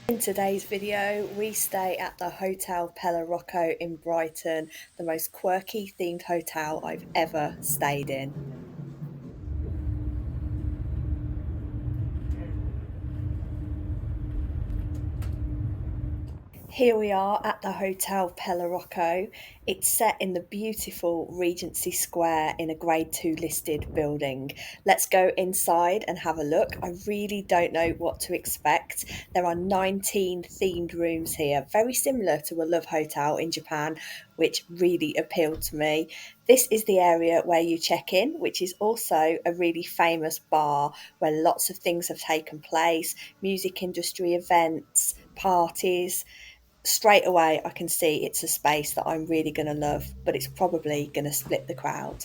In today's video, we stay at the Hotel Pelirocco in Brighton, the most quirky themed hotel I've ever stayed in. Here we are at the Hotel Pelirocco. It's set in the beautiful Regency Square in a Grade 2 listed building. Let's go inside and have a look. I really don't know what to expect. There are 19 themed rooms here, very similar to a Love Hotel in Japan, which really appealed to me. This is the area where you check in, which is also a really famous bar where lots of things have taken place, music industry events, parties. Straight away I can see it's a space that I'm really going to love, but it's probably going to split the crowd.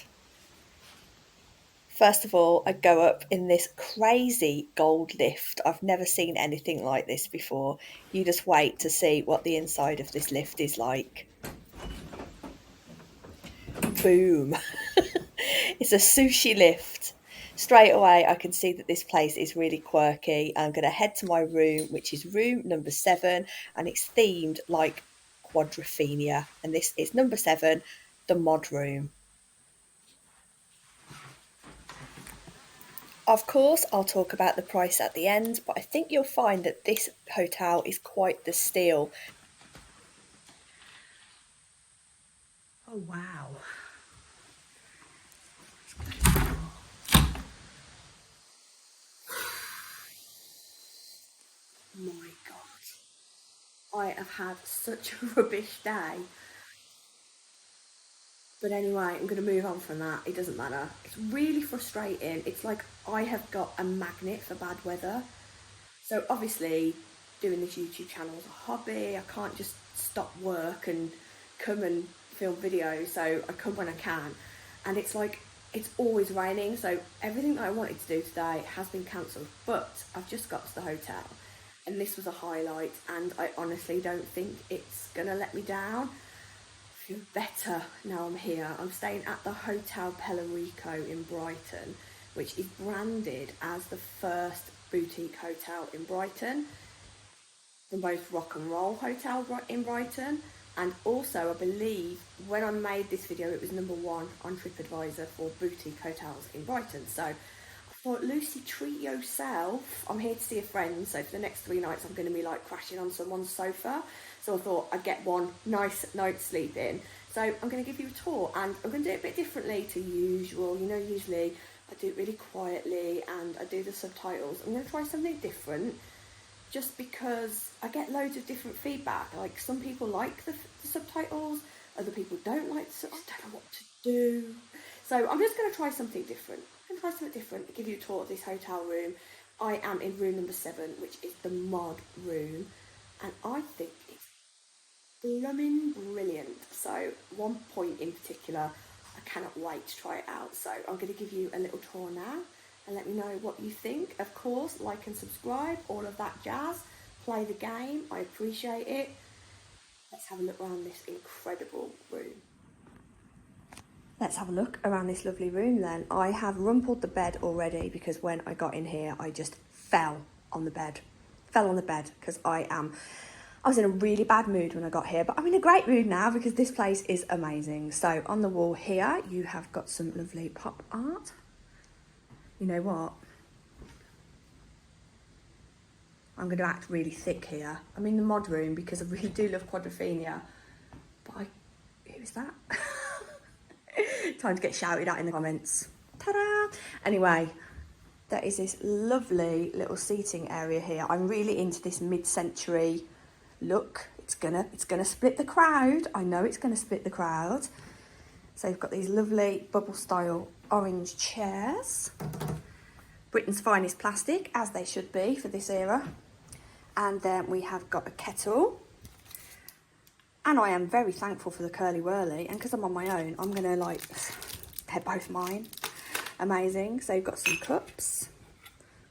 First of all, I go up in this crazy gold lift. I've never seen anything like this before. You just wait to see what the inside of this lift is like. Boom. It's a sushi lift. Straight away, I can see that this place is really quirky. I'm going to head to my room, which is room number 7, and it's themed like quadrophenia. And this is number 7, the mod room. Of course, I'll talk about the price at the end, but I think you'll find that this hotel is quite the steal. Oh, wow. My God. I have had such a rubbish day. But anyway, I'm going to move on from that. It doesn't matter. It's really frustrating. It's like I have got a magnet for bad weather. So obviously, doing this YouTube channel is a hobby. I can't just stop work and come and film videos. So I come when I can. And it's like, it's always raining. So everything that I wanted to do today has been cancelled. But I've just got to the hotel. And this was a highlight. And I honestly don't think it's going to let me down. I feel better now I'm here. I'm staying at the Hotel Pelirocco in Brighton, which is branded as the first boutique hotel in Brighton, the most rock and roll hotel in Brighton, and also I believe when I made this video it was #1 on TripAdvisor for boutique hotels in Brighton. So I thought, Lucy, treat yourself. I'm here to see a friend, so for the next 3 nights I'm going to be like crashing on someone's sofa. So I thought I'd get one nice night's sleep in. So I'm going to give you a tour, and I'm going to do it a bit differently to usual. You know, usually I do it really quietly and I do the subtitles. I'm going to try something different just because I get loads of different feedback. Like, some people like the subtitles, other people don't like the subtitles. I don't know what to do. So I'm just going to try something different. I'm going to try something different, give you a tour of this hotel room. I am in room number 7, which is the mod room, and I think it's blooming brilliant. So one point in particular, I cannot wait to try it out. So I'm going to give you a little tour now and let me know what you think. Of course, like and subscribe, all of that jazz. Play the game, I appreciate it. Let's have a look around this incredible room. Let's have a look around this lovely room then. I have rumpled the bed already because when I got in here, I just fell on the bed. Fell on the bed because I was in a really bad mood when I got here, but I'm in a great mood now because this place is amazing. So on the wall here, you have got some lovely pop art. You know what? I'm going to act really thick here. I'm in the mod room because I really do love quadrophenia. But who is that? Time to get shouted at in the comments. Ta-da! Anyway, there is this lovely little seating area here. I'm really into this mid-century look. It's gonna split the crowd. I know it's gonna split the crowd. So you've got these lovely bubble style orange chairs. Britain's finest plastic, as they should be for this era. And then we have got a kettle. And I am very thankful for the curly whirly. And because I'm on my own, I'm gonna like, they're both mine. Amazing. So you've got some cups.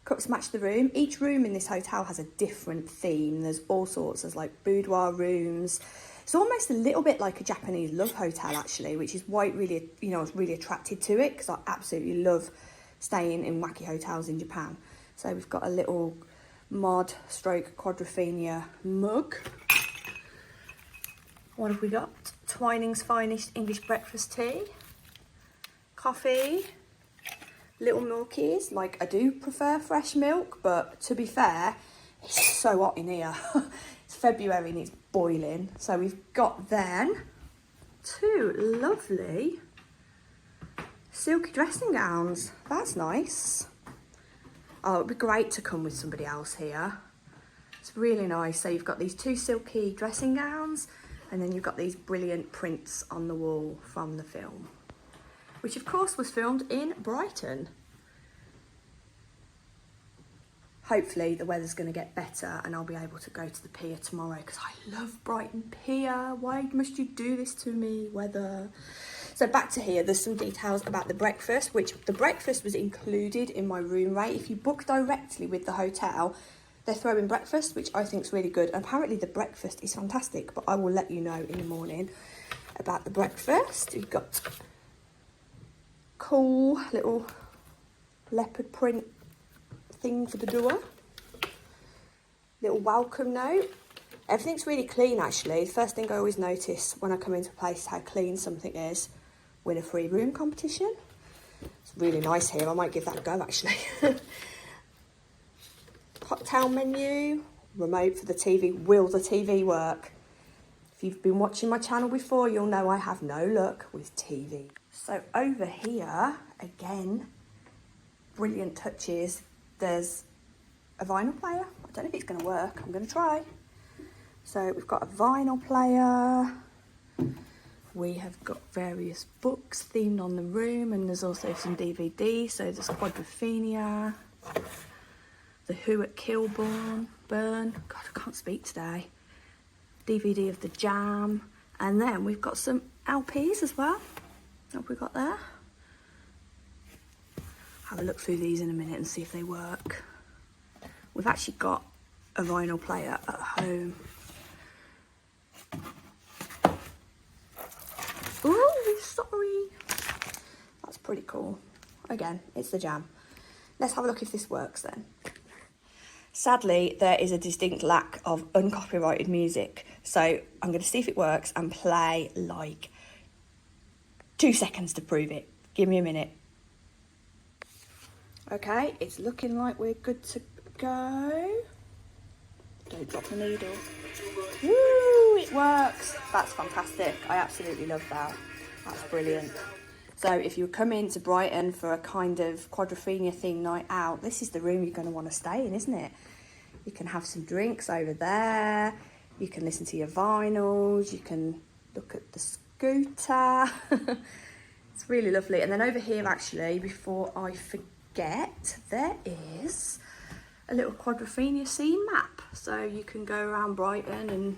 Cups match the room. Each room in this hotel has a different theme. There's all sorts. There's like boudoir rooms. It's almost a little bit like a Japanese love hotel actually, which is why it really, I was really attracted to it because I absolutely love staying in wacky hotels in Japan. So we've got a little mod stroke quadrophenia mug. What have we got? Twining's Finest English breakfast tea, coffee, little milkies. Like, I do prefer fresh milk, but to be fair, it's so hot in here. It's February and it's boiling. So we've got then 2 lovely silky dressing gowns. That's nice. Oh, it'd be great to come with somebody else here. It's really nice. So you've got these 2 silky dressing gowns, and then you've got these brilliant prints on the wall from the film, which of course was filmed in Brighton. Hopefully the weather's going to get better and I'll be able to go to the pier tomorrow, because I love Brighton Pier. Why must you do this to me, weather? So back to here, there's some details about the breakfast, which the breakfast was included in my room rate. If you book directly with the hotel, they throw in breakfast, which I think is really good. And apparently the breakfast is fantastic, but I will let you know in the morning about the breakfast. You've got cool little leopard print thing for the door. Little welcome note. Everything's really clean, actually. The first thing I always notice when I come into a place is how clean something is. Win a free room competition. It's really nice here. I might give that a go, actually. Cocktail menu. Remote for the TV. Will the TV work? If you've been watching my channel before, you'll know I have no luck with TV. So over here, again, brilliant touches. There's a vinyl player. I don't know if it's going to work. I'm going to try. So we've got a vinyl player. We have got various books themed on the room, and there's also some DVDs. So there's Quadrophenia, The Who at Kilburn, God, I can't speak today. DVD of The Jam, and then we've got some LPs as well. What have we got there? Have a look through these in a minute and see if they work. We've actually got a vinyl player at home. Oh, sorry. That's pretty cool. Again, it's The Jam. Let's have a look if this works then. Sadly, there is a distinct lack of uncopyrighted music, so I'm going to see if it works and play like 2 seconds to prove it. Give me a minute. Okay, it's looking like we're good to go. Don't drop the needle. Woo, it works. That's fantastic. I absolutely love that. That's brilliant. So if you come into Brighton for a kind of quadrophenia themed night out, this is the room you're going to want to stay in, isn't it? You can have some drinks over there. You can listen to your vinyls. You can look at the scooter. It's really lovely. And then over here, actually, before I forget, there is a little quadrophenia scene map. So you can go around Brighton and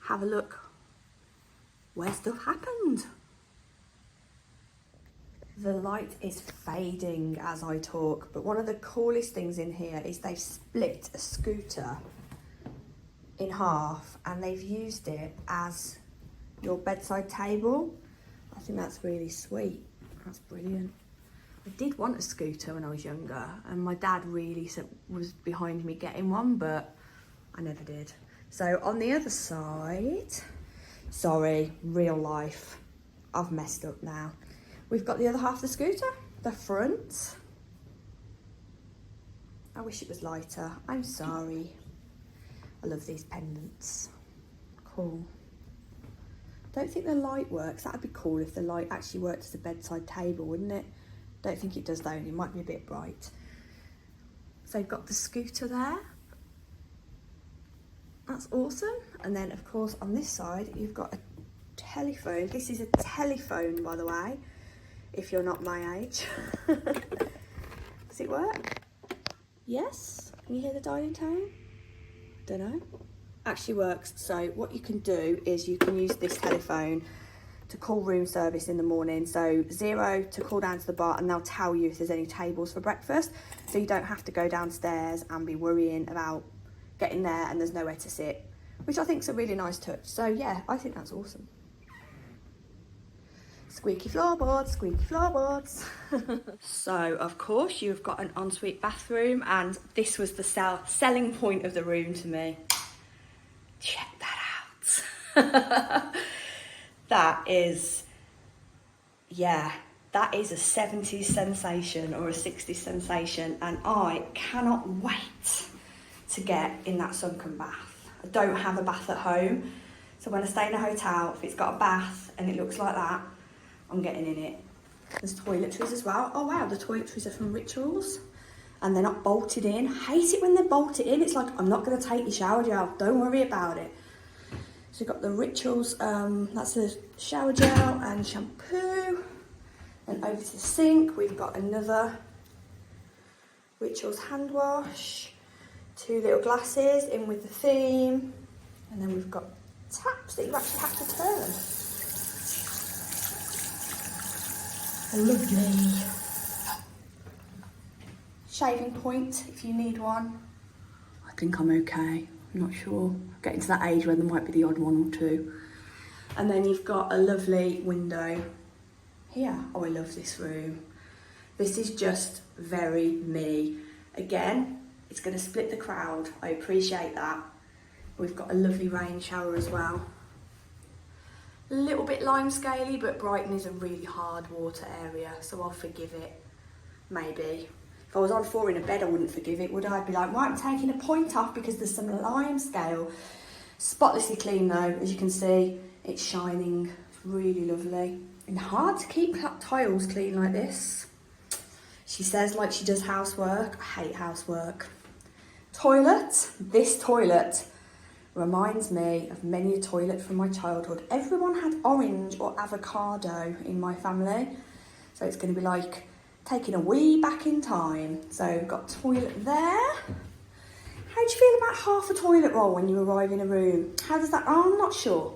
have a look where stuff happened. The light is fading as I talk, but one of the coolest things in here is they've split a scooter in half and they've used it as your bedside table. I think that's really sweet. That's brilliant. I did want a scooter when I was younger, and my dad really was behind me getting one, but I never did. So on the other side, sorry, real life, I've messed up now. We've got the other half of the scooter, the front. I wish it was lighter, I'm sorry. I love these pendants, cool. Don't think the light works. That'd be cool if the light actually worked as a bedside table, wouldn't it? Don't think it does though, it might be a bit bright. So you've got the scooter there. That's awesome. And then of course on this side, you've got a telephone. This is a telephone, by the way, if you're not my age. Does it work? Yes? Can you hear the dialing tone? Don't know. Actually works. So what you can do is you can use this telephone to call room service in the morning. So 0 to call down to the bar, and they'll tell you if there's any tables for breakfast. So you don't have to go downstairs and be worrying about getting there and there's nowhere to sit, which I think is a really nice touch. So yeah, I think that's awesome. Squeaky floorboards, squeaky floorboards. So, of course, you've got an ensuite bathroom, and this was the selling point of the room to me. Check that out. That is, yeah, that is a 70s sensation or a 60s sensation, and I cannot wait to get in that sunken bath. I don't have a bath at home, so when I stay in a hotel, if it's got a bath and it looks like that, I'm getting in it. There's toiletries as well. Oh wow, the toiletries are from Rituals and they're not bolted in. Hate it when they're bolted in. It's like, I'm not going to take your shower gel, don't worry about it. So you've got the Rituals, that's the shower gel and shampoo. And over to the sink, we've got another Rituals hand wash. 2 little glasses in with the theme. And then we've got taps that you actually have to turn. Lovely. Shaving point if you need one. I think I'm okay. I'm not sure. Getting to that age where there might be the odd one or two. And then you've got a lovely window here. Oh, I love this room. This is just very me. Again, it's going to split the crowd. I appreciate that. We've got a lovely rain shower as well. A little bit lime scaly, but Brighton is a really hard water area, so I'll forgive it. Maybe. If I was on 4 in a bed, I wouldn't forgive it, would I? I'd be like, right, I'm taking a point off because there's some lime scale. Spotlessly clean though, as you can see. It's shining. It's really lovely. And hard to keep tiles clean like this. She says like she does housework. I hate housework. Toilet. This toilet reminds me of many a toilet from my childhood. Everyone had orange or avocado in my family. So it's going to be like taking a wee back in time. So we've got toilet there. How do you feel about half a toilet roll when you arrive in a room? How does that, oh, I'm not sure.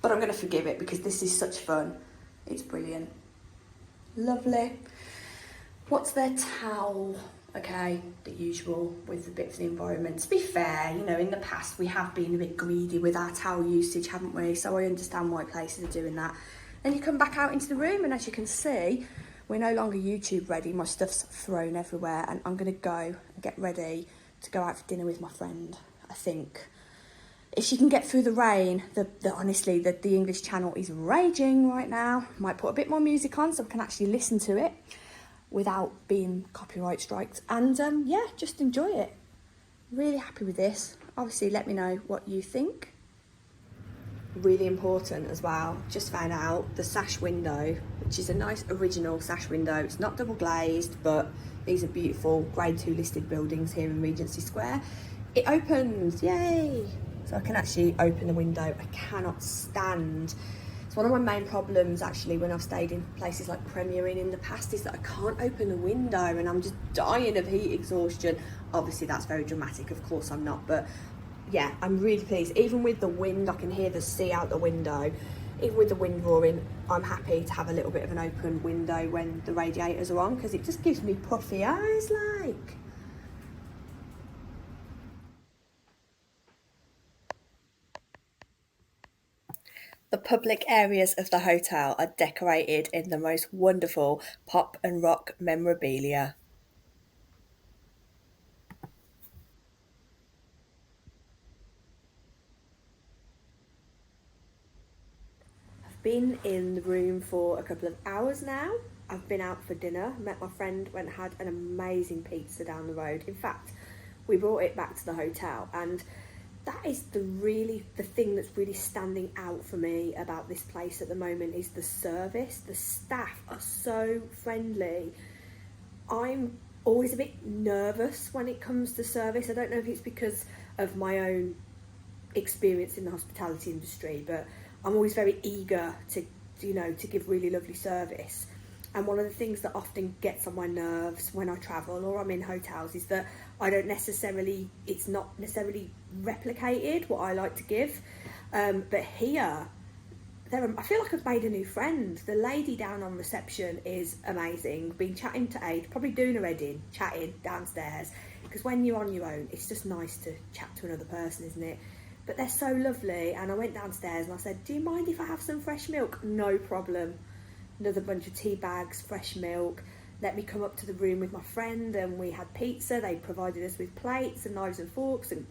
But I'm going to forgive it because this is such fun. It's brilliant. Lovely. What's their towel? Okay, the usual with the bit of the environment. To be fair, you know, in the past we have been a bit greedy with our towel usage, haven't we? So I understand why places are doing that. Then you come back out into the room and as you can see, we're no longer YouTube ready. My stuff's thrown everywhere and I'm going to go and get ready to go out for dinner with my friend, I think. If she can get through the rain, honestly, the English channel is raging right now. Might put a bit more music on so I can actually listen to it without being copyright striked, and yeah, just enjoy it. Really happy with this. Obviously let me know what you think. Really important as well, just found out the sash window, which is a nice original sash window. It's not double glazed, but these are beautiful grade 2 listed buildings here in Regency Square. It opens, yay! So I can actually open the window. I cannot stand. It's one of my main problems actually when I've stayed in places like Premier Inn in the past is that I can't open the window and I'm just dying of heat exhaustion. Obviously that's very dramatic, of course I'm not, but yeah, I'm really pleased. Even with the wind, I can hear the sea out the window. Even with the wind roaring, I'm happy to have a little bit of an open window when the radiators are on because it just gives me puffy eyes like. The public areas of the hotel are decorated in the most wonderful pop and rock memorabilia. I've been in the room for a couple of hours now. I've been out for dinner, met my friend, went and had an amazing pizza down the road. In fact, we brought it back to the hotel and that is the thing that's really standing out for me about this place at the moment is the service. The staff are so friendly. I'm always a bit nervous when it comes to service. I don't know if it's because of my own experience in the hospitality industry, but I'm always very eager to give really lovely service. And one of the things that often gets on my nerves when I travel or I'm in hotels is that it's not necessarily replicated what I like to give. But here, I feel like I've made a new friend. The lady down on reception is amazing. Been chatting to Aid, probably doing her head in, chatting downstairs. Because when you're on your own, it's just nice to chat to another person, isn't it? but they're so lovely. And I went downstairs and I said, do you mind if I have some fresh milk? No problem. Another bunch of tea bags, fresh milk. Let me come up to the room with my friend, and we had pizza. They provided us with plates and knives and forks and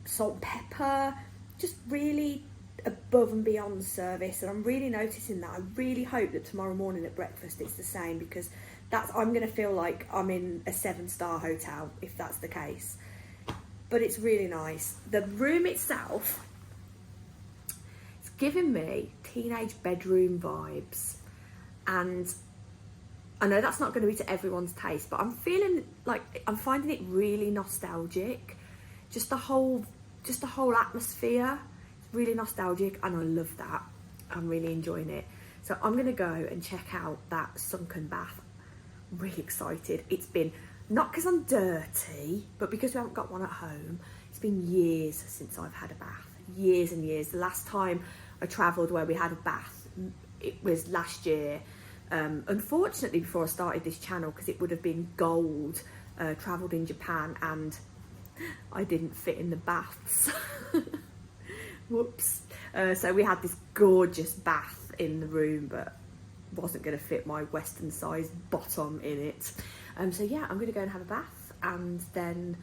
salt and pepper. Just really above and beyond service, and I'm really noticing that. I really hope that tomorrow morning at breakfast it's the same, because I'm going to feel like I'm in a 7-star hotel if that's the case. But it's really nice. The room itself, it's giving me teenage bedroom vibes, and I know that's not going to be to everyone's taste, but I'm feeling like I'm finding it really nostalgic. Just the whole atmosphere, it's really nostalgic, and I love that. I'm really enjoying it. So I'm going to go and check out that sunken bath. I'm really excited. It's been, not because I'm dirty, but because we haven't got one at home. It's been years since I've had a bath. Years and years. The last time I travelled where we had a bath, it was last year. Unfortunately, before I started this channel, because it would have been gold, travelled in Japan, and I didn't fit in the baths. Whoops. So we had this gorgeous bath in the room, but wasn't going to fit my Western size bottom in it. So yeah, I'm going to go and have a bath, and then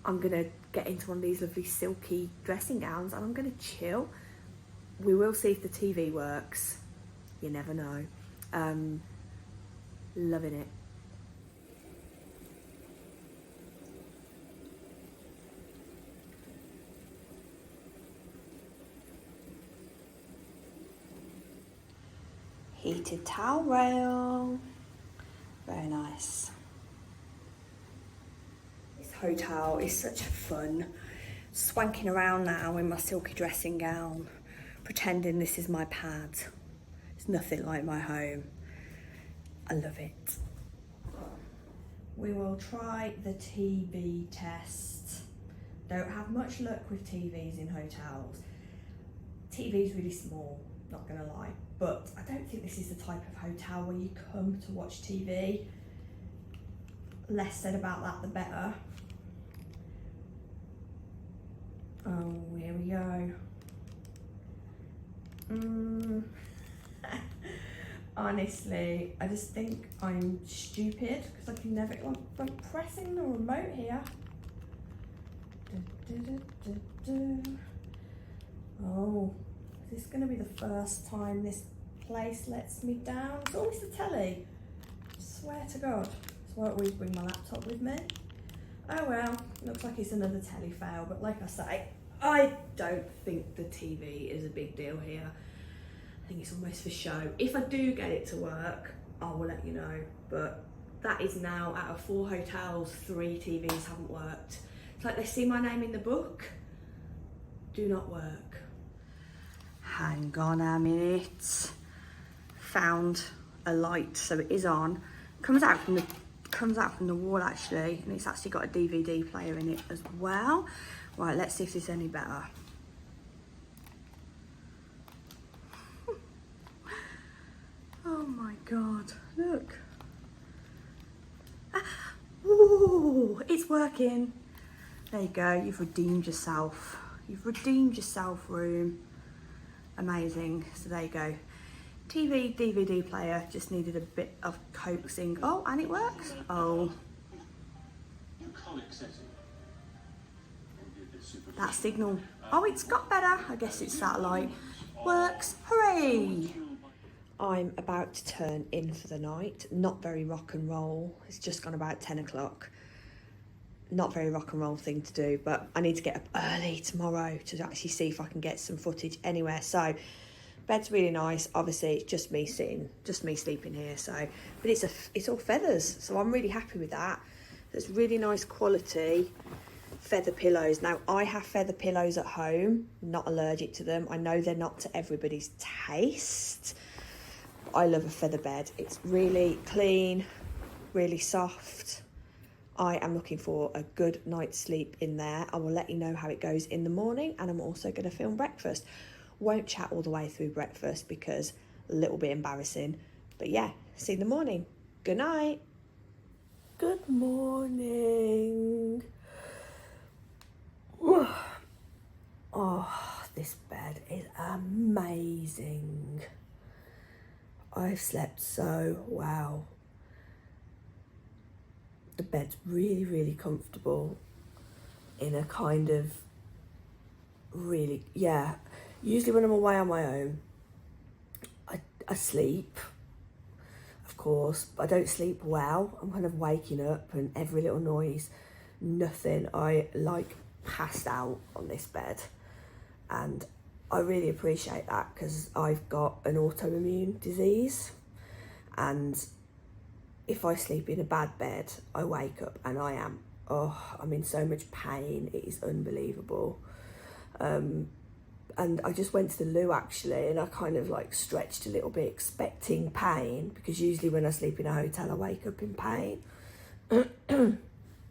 I'm going to get into one of these lovely silky dressing gowns, and I'm going to chill. We will see if the TV works. You never know. Loving it. Heated towel rail. Very nice. This hotel is such fun. Swanking around now in my silky dressing gown, pretending this is my pad. It's nothing like my home. I love it. We will try the TV test. Don't have much luck with TVs in hotels. TV's really small, not gonna lie, but I don't think this is the type of hotel where you come to watch TV. Less said about that, the better. Oh, here we go. Honestly, I just think I'm stupid because I can never, I'm pressing the remote here. Oh, is this going to be the first time this place lets me down? It's always the telly. I swear to God. So I always bring my laptop with me. Oh well, looks like it's another telly fail, but like I say, I don't think the TV is a big deal here. I think it's almost for show. If I do get it to work, I will let you know. But that is now, out of 4 hotels, 3 TVs haven't worked. It's like they see my name in the book. Do not work. Hang on a minute. Found a light, so it is on. Comes out from the wall actually, and it's actually got a DVD player in it as well. Right, let's see if this is any better. Oh my God, look. Ooh, it's working. There you go, you've redeemed yourself. You've redeemed yourself, room. Amazing, so there you go. TV, DVD player, just needed a bit of coaxing. Oh, and it works. Oh. That signal. Oh, it's got better. I guess it's satellite. Works, hooray. I'm about to turn in for the night. Not very rock and roll. It's just gone about 10 o'clock. Not very rock and roll thing to do, but I need to get up early tomorrow to actually see if I can get some footage anywhere. So bed's really nice. Obviously, it's just me sleeping here. So, but it's all feathers, so I'm really happy with that. It's really nice quality feather pillows. Now, I have feather pillows at home. Not allergic to them. I know they're not to everybody's taste. I love a feather bed. It's really clean, really soft. I am looking for a good night's sleep in there. I will let you know how it goes in the morning, and I'm also going to film breakfast. Won't chat all the way through breakfast because a little bit embarrassing. But yeah, see you in the morning. Good night. Good morning. Oh, bed is amazing. I've slept so well. The bed's really, really comfortable in a kind of really, yeah. Usually when I'm away on my own, I sleep, of course, but I don't sleep well. I'm kind of waking up and every little noise, nothing. I like passed out on this bed, and I really appreciate that because I've got an autoimmune disease, and if I sleep in a bad bed, I wake up and I'm in so much pain. It is unbelievable. And I just went to the loo actually, and I kind of like stretched a little bit expecting pain, because usually when I sleep in a hotel I wake up in pain.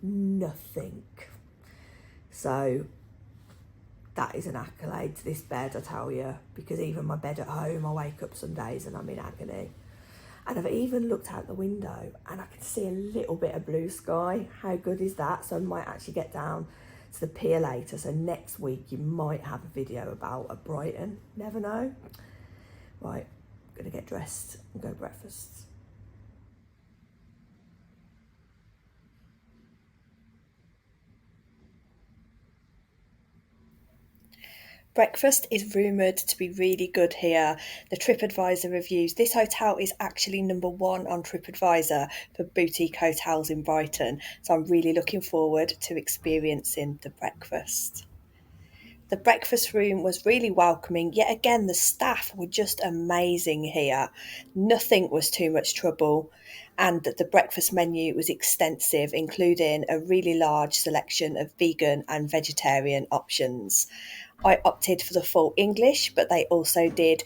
Nothing. So that is an accolade to this bed, I tell you, because even my bed at home, I wake up some days and I'm in agony. And I've even looked out the window and I can see a little bit of blue sky. How good is that? So I might actually get down to the pier later. So next week you might have a video about a Brighton. Never know. Right, I'm gonna get dressed and go to breakfast. Breakfast is rumoured to be really good here. The TripAdvisor reviews. This hotel is actually #1 on TripAdvisor for boutique hotels in Brighton. So I'm really looking forward to experiencing the breakfast. The breakfast room was really welcoming. Yet again, the staff were just amazing here. Nothing was too much trouble. And the breakfast menu was extensive, including a really large selection of vegan and vegetarian options. I opted for the full English, but they also did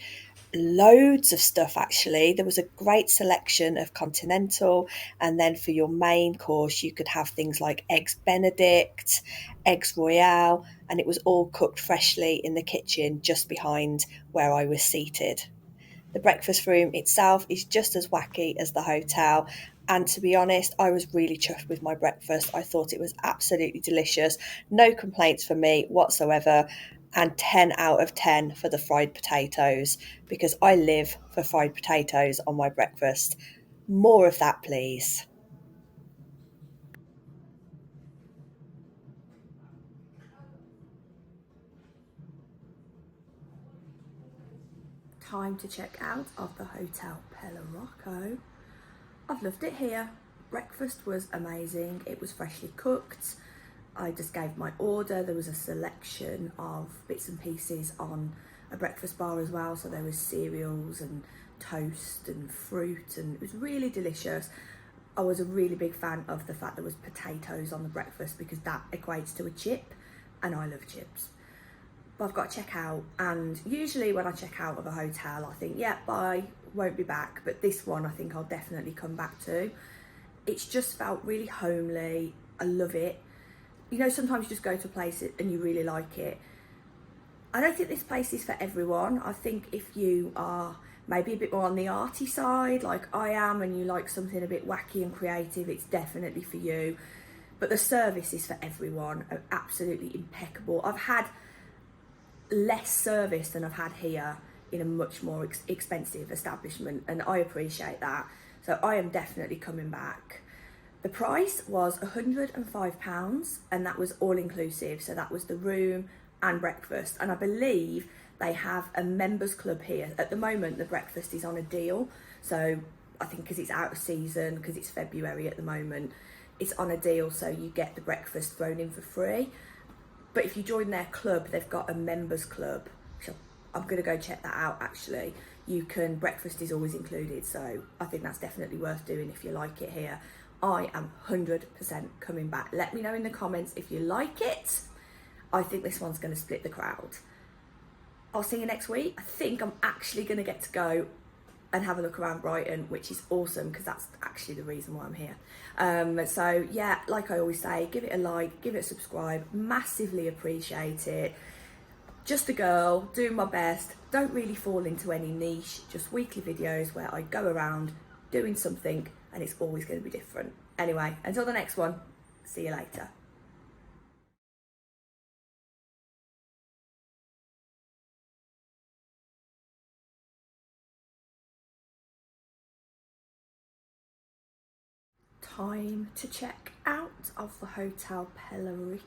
loads of stuff actually. There was a great selection of continental, and then for your main course, you could have things like eggs Benedict, eggs Royale, and it was all cooked freshly in the kitchen just behind where I was seated. The breakfast room itself is just as wacky as the hotel. And to be honest, I was really chuffed with my breakfast. I thought it was absolutely delicious. No complaints for me whatsoever. And 10 out of 10 for the fried potatoes, because I live for fried potatoes on my breakfast. More of that, please. Time to check out of the Hotel Pelirocco. I've loved it here. Breakfast was amazing. It was freshly cooked. I just gave my order. There was a selection of bits and pieces on a breakfast bar as well. So there was cereals and toast and fruit, and it was really delicious. I was a really big fan of the fact there was potatoes on the breakfast, because that equates to a chip, and I love chips. But I've got to check out, and usually when I check out of a hotel I think, yeah, bye, won't be back, but this one I think I'll definitely come back to. It's just felt really homely. I love it. You know, sometimes you just go to a place and you really like it. I don't think this place is for everyone. I think if you are maybe a bit more on the arty side like I am, and you like something a bit wacky and creative, it's definitely for you. But the service is for everyone. Absolutely impeccable. I've had less service than I've had here in a much more expensive establishment, and I appreciate that. So I am definitely coming back. The price was £105, and that was all inclusive. So that was the room and breakfast. And I believe they have a members club here. At the moment, the breakfast is on a deal. So I think because it's out of season, because it's February at the moment, it's on a deal. So you get the breakfast thrown in for free. But if you join their club, they've got a members club. So I'm going to go check that out actually. Breakfast is always included. So I think that's definitely worth doing if you like it here. I am 100% coming back. Let me know in the comments if you like it. I think this one's going to split the crowd. I'll see you next week. I think I'm actually going to get to go and have a look around Brighton, which is awesome because that's actually the reason why I'm here. So yeah, like I always say, give it a like, give it a subscribe. Massively appreciate it. Just a girl doing my best. Don't really fall into any niche. Just weekly videos where I go around doing something, and it's always going to be different. Anyway, until the next one, see you later. time to check out of the Hotel Pelirocco.